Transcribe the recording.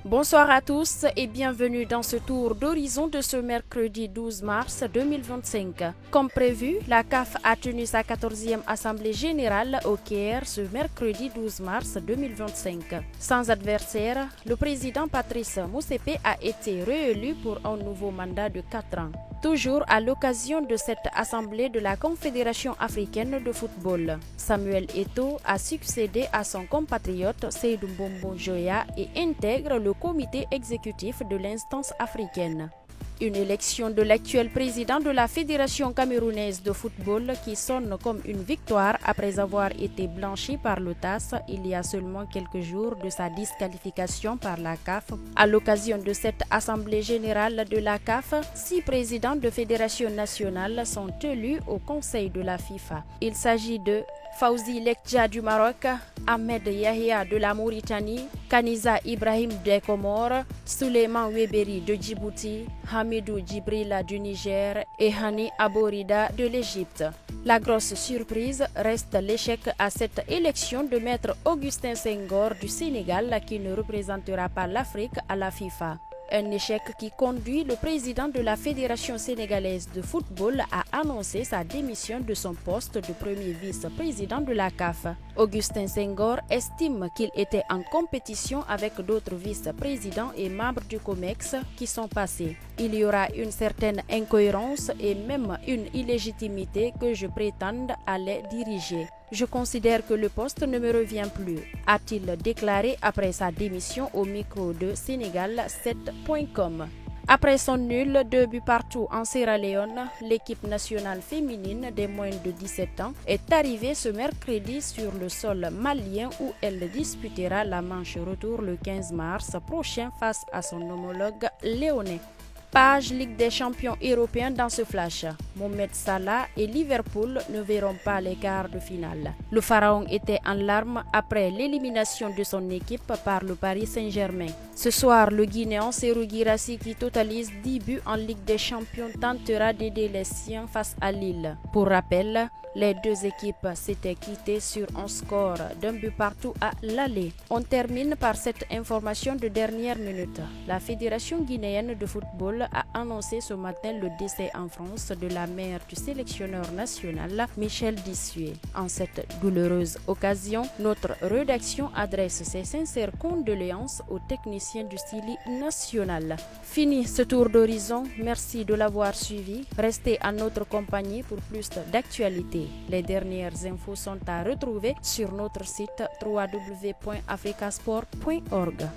Bonsoir à tous et bienvenue dans ce tour d'horizon de ce mercredi 12 mars 2025. Comme prévu, la CAF a tenu sa 14e Assemblée générale au Caire ce mercredi 12 mars 2025. Sans adversaire, le président Patrice Motsepe a été réélu pour un nouveau mandat de 4 ans. Toujours à l'occasion de cette assemblée de la Confédération africaine de football, Samuel Eto'o a succédé à son compatriote Seydou Mbombo Joya et intègre le comité exécutif de l'instance africaine. Une élection de l'actuel président de la Fédération camerounaise de football qui sonne comme une victoire après avoir été blanchi par le TAS il y a seulement quelques jours de sa disqualification par la CAF. À l'occasion de cette assemblée générale de la CAF, 6 présidents de fédérations nationales sont élus au Conseil de la FIFA. Il s'agit de Fawzi Lekdja du Maroc, Ahmed Yahya de la Mauritanie, Kaniza Ibrahim des Comores, Souleymane Weberi de Djibouti, Hamidou Djibrila du Niger et Hani Aborida de l'Égypte. La grosse surprise reste l'échec à cette élection de maître Augustin Senghor du Sénégal qui ne représentera pas l'Afrique à la FIFA. Un échec qui conduit le président de la Fédération sénégalaise de football à annoncer sa démission de son poste de premier vice-président de la CAF. Augustin Senghor estime qu'il était en compétition avec d'autres vice-présidents et membres du COMEX qui sont passés. Il y aura une certaine incohérence et même une illégitimité que je prétende à les diriger. Je considère que le poste ne me revient plus, a-t-il déclaré après sa démission au micro de Sénégal7.com. Après son nul 2 buts partout en Sierra Leone, l'équipe nationale féminine des moins de 17 ans est arrivée ce mercredi sur le sol malien où elle disputera la manche retour le 15 mars prochain face à son homologue léonais. Page Ligue des champions européens dans ce flash. Mohamed Salah et Liverpool ne verront pas les quarts de finale. Le pharaon était en larmes après l'élimination de son équipe par le Paris Saint-Germain. Ce soir, le Guinéen Serhou Guirassy qui totalise 10 buts en Ligue des champions tentera d'aider les siens face à Lille. Pour rappel, les deux équipes s'étaient quittées sur un score d'un but partout à l'aller. On termine par cette information de dernière minute. La Fédération guinéenne de football a annoncé ce matin le décès en France de la mère du sélectionneur national Michel Dissué. En cette douloureuse occasion, notre rédaction adresse ses sincères condoléances aux techniciens du Stili national. Fini ce tour d'horizon, merci de l'avoir suivi. Restez à notre compagnie pour plus d'actualités. Les dernières infos sont à retrouver sur notre site www.africasport.org.